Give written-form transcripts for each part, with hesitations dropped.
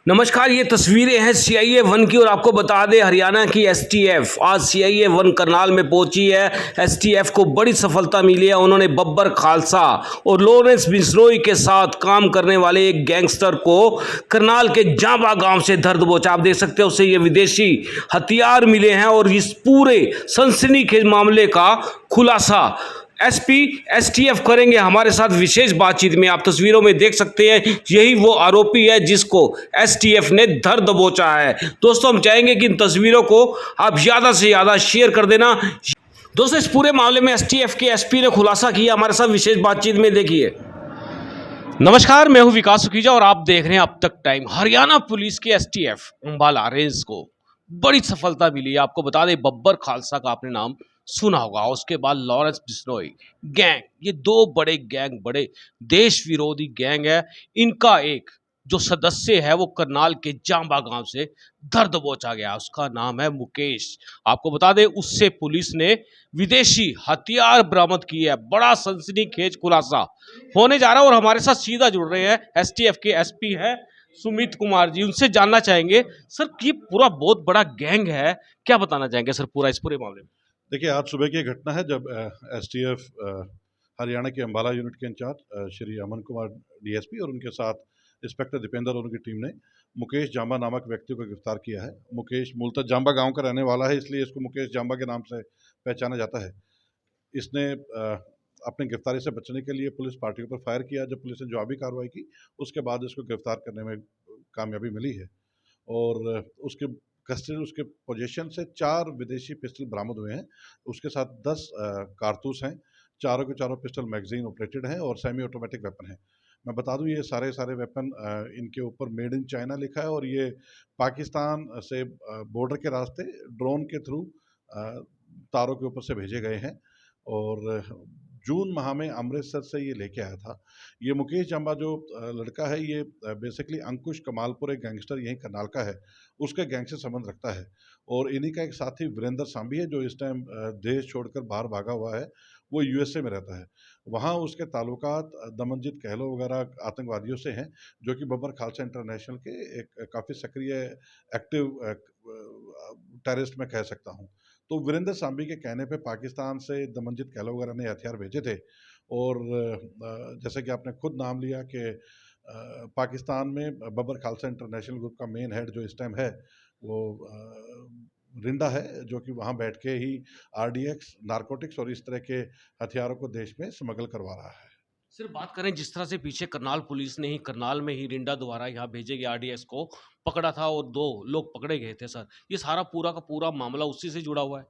नमस्कार, ये तस्वीरें हैं सीआईए वन की और आपको बता दें हरियाणा की एसटीएफ आज सीआईए वन करनाल में पहुंची है। एसटीएफ को बड़ी सफलता मिली है। उन्होंने बब्बर खालसा और लॉरेंस बिश्नोई के साथ काम करने वाले एक गैंगस्टर को करनाल के जांबा गांव से धर दबोचा। आप देख सकते हैं उसे ये विदेशी हथियार मिले हैं और इस पूरे सनसनीखेज मामले का खुलासा एसपी एसटीएफ करेंगे हमारे साथ विशेष बातचीत में। आप तस्वीरों में देख सकते हैं यही वो आरोपी है जिसको एसटीएफ ने धर दबोचा है। दोस्तों, हम चाहेंगे कि इन तस्वीरों को आप ज़्यादा से ज़्यादा शेयर कर देना। दोस्तों, इस पूरे मामले में एसटीएफ के एसपी ने खुलासा किया। हमारे साथ विशेष बातचीत में देखिए। नमस्कार, मैं हूं विकास सुखीजा और आप देख रहे हैं अब तक टाइम। हरियाणा पुलिस के एसटीएफ अंबाला रेंज को बड़ी सफलता मिली है। आपको बता दें बब्बर खालसा का आपने नाम सुना होगा, उसके बाद लॉरेंस बिश्नोई गैंग, ये दो बड़े गैंग, बड़े देश विरोधी गैंग है। इनका एक जो सदस्य है वो करनाल के जांबा गांव से धर दबोचा गया। उसका नाम है मुकेश। आपको बता दें उससे पुलिस ने विदेशी हथियार बरामद किए है। बड़ा सनसनीखेज खुलासा होने जा रहा है और हमारे साथ सीधा जुड़ रहे हैं एसटीएफ के एसपी हैं सुमित कुमार जी। उनसे जानना चाहेंगे सर कि पूरा बहुत बड़ा गैंग है, क्या बताना चाहेंगे सर पूरा इस पूरे मामले में। देखिए, आज सुबह की घटना है जब एसटीएफ हरियाणा के अंबाला यूनिट के इंचार्ज श्री अमन कुमार डीएसपी और उनके साथ इंस्पेक्टर दीपेंद्र और उनकी टीम ने मुकेश जांबा नामक व्यक्ति को गिरफ्तार किया है। मुकेश मूलतः जांबा गांव का रहने वाला है, इसलिए इसको मुकेश जांबा के नाम से पहचाना जाता है। इसने अपनी गिरफ्तारी से बचने के लिए पुलिस पार्टियों पर फायर किया। जब पुलिस ने जवाबी कार्रवाई की उसके बाद इसको गिरफ्तार करने में कामयाबी मिली है और उसके कस्टडी, उसके पोजीशन से 4 विदेशी पिस्टल बरामद हुए हैं। उसके साथ 10 कारतूस हैं। चारों के चारों पिस्टल मैगजीन ऑपरेटेड हैं और सेमी ऑटोमेटिक वेपन हैं। मैं बता दूं ये सारे वेपन इनके ऊपर मेड इन चाइना लिखा है और ये पाकिस्तान से बॉर्डर के रास्ते ड्रोन के थ्रू तारों के ऊपर से भेजे गए हैं और जून माह में अमृतसर से ये लेके आया था। ये मुकेश जांबा जो लड़का है, ये बेसिकली अंकुश कमालपुर, एक गैंगस्टर यहीं करनाल का है, उसके गैंग से संबंध रखता है। और इन्हीं का एक साथी वीरेंद्र सांभी है जो इस टाइम देश छोड़कर बाहर भागा हुआ है, वो यूएसए में रहता है। वहाँ उसके ताल्लुकात दमनजीत कहलो वगैरह आतंकवादियों से हैं जो कि बब्बर खालसा इंटरनेशनल के एक काफ़ी सक्रिय एक्टिव टेररिस्ट में कह सकता हूँ। तो वीरेंद्र सांभी के कहने पे पाकिस्तान से दमनजीत कहलो वगैरह ने हथियार भेजे थे और जैसे कि आपने खुद नाम लिया कि पाकिस्तान में बब्बर खालसा इंटरनेशनल ग्रुप का मेन हेड जो इस टाइम है वो रिंडा है, जो कि वहाँ बैठ के ही आरडीएक्स, नारकोटिक्स और इस तरह के हथियारों को देश में स्मगल करवा रहा है। सिर्फ बात करें जिस तरह से पीछे करनाल पुलिस ने ही करनाल में ही रिंडा द्वारा यहाँ भेजे गए आरडीएक्स को पकड़ा था और 2 लोग पकड़े गए थे सर, ये सारा पूरा का पूरा मामला उसी से जुड़ा हुआ है।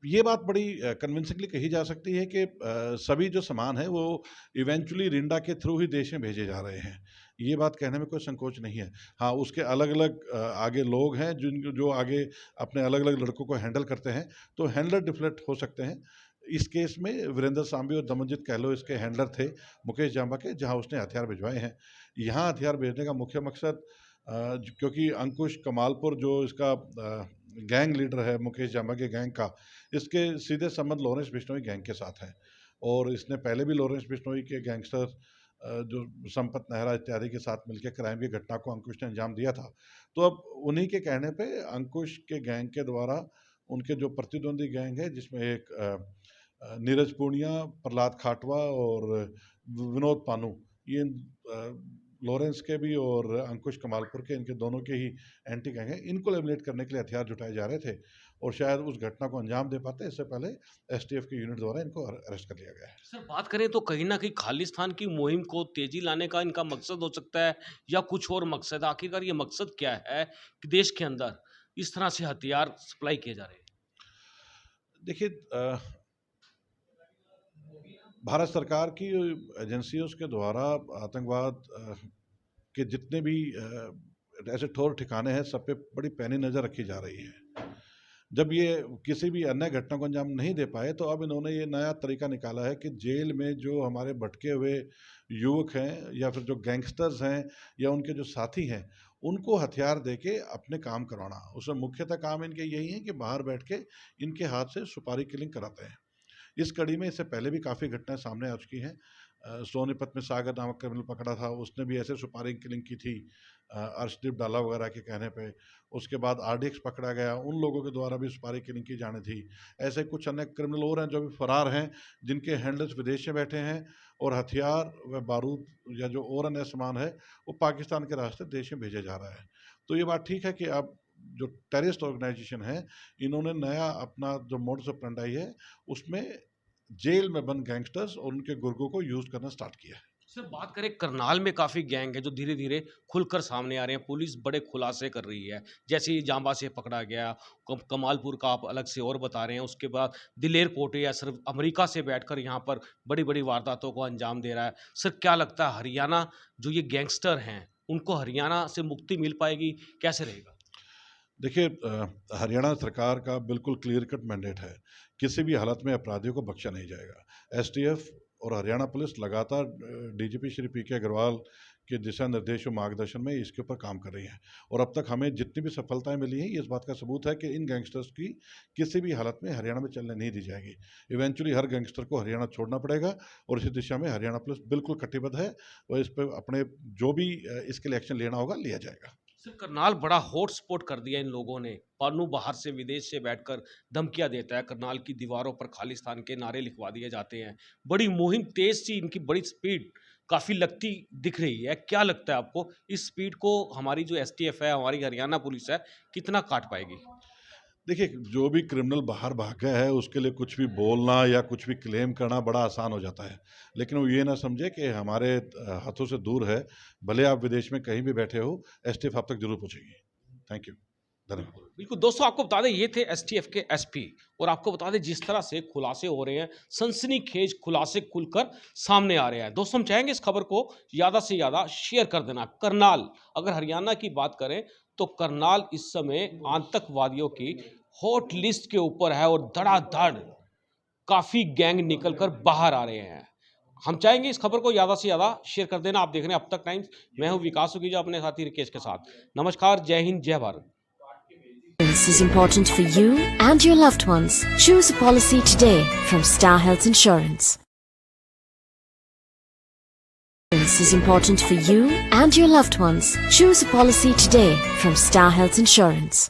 ये बात बड़ी कन्विंसिंगली कही जा सकती है कि सभी जो सामान है वो इवेंचुअली रिंडा के थ्रू ही देश में भेजे जा रहे हैं। ये बात कहने में कोई संकोच नहीं है। हाँ, उसके अलग-अलग आगे लोग हैं जो आगे अपने अलग-अलग लड़कों को हैंडल करते हैं, तो हैंडलर डिफलेक्ट हो सकते हैं। इस केस में वीरेंद्र सांभी और दमनजीत कहलो इसके हैंडलर थे मुकेश जांबा के, जहाँ उसने हथियार भिजवाए हैं। यहाँ हथियार भेजने का मुख्य मकसद क्योंकि अंकुश कमालपुर जो इसका गैंग लीडर है मुकेश जांबा के गैंग का, इसके सीधे संबंध लॉरेंस बिश्नोई गैंग के साथ हैं और इसने पहले भी लॉरेंस बिश्नोई के गैंगस्टर जो संपत नेहरा इत्यादि के साथ मिलकर क्राइम की घटना को अंकुश ने अंजाम दिया था। तो अब उन्हीं के कहने पे अंकुश के गैंग के द्वारा उनके जो प्रतिद्वंदी गैंग है जिसमें एक नीरज पूनिया, प्रहलाद खाटवा और विनोद पानू, ये लॉरेंस के भी और अंकुश कमालपुर के, इनके दोनों के ही एंटी गैंग हैं। इनको एलिमिनेट करने के लिए हथियार जुटाए जा रहे थे और शायद उस घटना को अंजाम दे पाते इससे पहले एसटीएफ के यूनिट द्वारा इनको अरेस्ट कर लिया गया है। सर बात करें तो कहीं ना कहीं खालिस्तान की मुहिम को तेजी लाने का इनका मकसद हो सकता है या कुछ और मकसद है। आखिरकार ये मकसद क्या है कि देश के अंदर इस तरह से हथियार सप्लाई किए जा रहे हैं। देखिए, भारत सरकार की एजेंसियों के द्वारा आतंकवाद के जितने भी ऐसे ठोर ठिकाने हैं सब पे बड़ी पैनी नज़र रखी जा रही है। जब ये किसी भी अन्य घटना को अंजाम नहीं दे पाए तो अब इन्होंने ये नया तरीका निकाला है कि जेल में जो हमारे भटके हुए युवक हैं या फिर जो गैंगस्टर्स हैं या उनके जो साथी हैं उनको हथियार दे के अपने काम करवाना। उसमें मुख्यतः काम इनके यही है कि बाहर बैठ के इनके हाथ से सुपारी किलिंग कराते हैं। इस कड़ी में इससे पहले भी काफ़ी घटनाएं सामने आ चुकी हैं। सोनीपत में सागर नामक क्रिमिनल पकड़ा था, उसने भी ऐसे सुपारी किलिंग की थी अर्शदीप डाला वगैरह के कहने पे। उसके बाद आरडीएक्स पकड़ा गया, उन लोगों के द्वारा भी सुपारी किलिंग की जानी थी। ऐसे कुछ अन्य क्रिमिनल और हैं जो भी फरार हैं, जिनके हैंडल्स विदेश में बैठे हैं और हथियार व बारूद या जो और अन्य सामान है वो पाकिस्तान के रास्ते देश में भेजा जा रहा है। तो ये बात ठीक है कि अब जो टेररिस्ट ऑर्गेनाइजेशन है, इन्होंने नया अपना जो मोडस ऑपरेंडी है उसमें जेल में बंद गैंगस्टर्स और उनके गुर्गों को यूज करना स्टार्ट किया है। सर बात करें करनाल में काफ़ी गैंग है जो धीरे धीरे खुलकर सामने आ रहे हैं, पुलिस बड़े खुलासे कर रही है। जैसे ही जांबा से पकड़ा गया, कमालपुर का आप अलग से और बता रहे हैं, उसके बाद दिलेर कोटे सिर्फ अमेरिका से बैठकर यहाँ पर बड़ी बड़ी वारदातों को अंजाम दे रहा है। सर क्या लगता है हरियाणा जो ये गैंगस्टर हैं उनको हरियाणा से मुक्ति मिल पाएगी, कैसे रहेगा? देखिए, हरियाणा सरकार का बिल्कुल क्लियर कट मैंडेट है, किसी भी हालत में अपराधियों को बख्शा नहीं जाएगा। एसटीएफ और हरियाणा पुलिस लगातार डीजीपी श्री पीके अग्रवाल के दिशा निर्देश और मार्गदर्शन में इसके ऊपर काम कर रही है और अब तक हमें जितनी भी सफलताएं मिली हैं, ये इस बात का सबूत है कि इन गैंगस्टर्स की किसी भी हालत में हरियाणा में चलने नहीं दी जाएगी। इवेंचुअली हर गैंगस्टर को हरियाणा छोड़ना पड़ेगा और इसी दिशा में हरियाणा पुलिस बिल्कुल कटिबद्ध है और इस पर अपने जो भी इसके लिए एक्शन लेना होगा लिया जाएगा। सर करनाल बड़ा हॉट स्पॉट कर दिया इन लोगों ने। पानू बाहर से विदेश से बैठकर धमकियां देता है, करनाल की दीवारों पर खालिस्तान के नारे लिखवा दिए जाते हैं। बड़ी मुहिम तेज सी, इनकी बड़ी स्पीड काफ़ी लगती दिख रही है। क्या लगता है आपको इस स्पीड को हमारी जो एसटीएफ है, हमारी हरियाणा पुलिस है, कितना काट पाएगी? देखिए, जो भी क्रिमिनल बाहर भाग गया है उसके लिए कुछ भी बोलना या कुछ भी क्लेम करना बड़ा आसान हो जाता है, लेकिन वो ये ना समझे कि हमारे हाथों से दूर है। भले आप विदेश में कहीं भी बैठे हो, एसटीएफ आप तक जरूर पहुंचेगी। थैंक यू, धन्यवाद। बिल्कुल दोस्तों, आपको बता दें ये थे एसटीएफ के एसपी और आपको बता दें जिस तरह से खुलासे हो रहे हैं, सनसनीखेज खुलासे खुलकर सामने आ रहे हैं। दोस्तों हम चाहेंगे इस खबर को ज़्यादा से ज़्यादा शेयर कर देना। करनाल, अगर हरियाणा की बात करें तो करनाल इस समय आतंकवादियों की हॉट लिस्ट के ऊपर है और धड़ाधड़ काफ़ी गैंग निकलकर बाहर आ रहे हैं। हम चाहेंगे इस खबर को ज़्यादा से ज़्यादा शेयर कर देना। आप देख रहे हैं अब तक टाइम्स, मैं हूं विकास सुखीजा अपने साथी रिकेश के साथ। नमस्कार, जय हिंद, जय Bharat. This is important for you and your loved ones. Choose a policy today from Star Health Insurance. This is important for you and your loved ones. Choose a policy today from Star Health Insurance.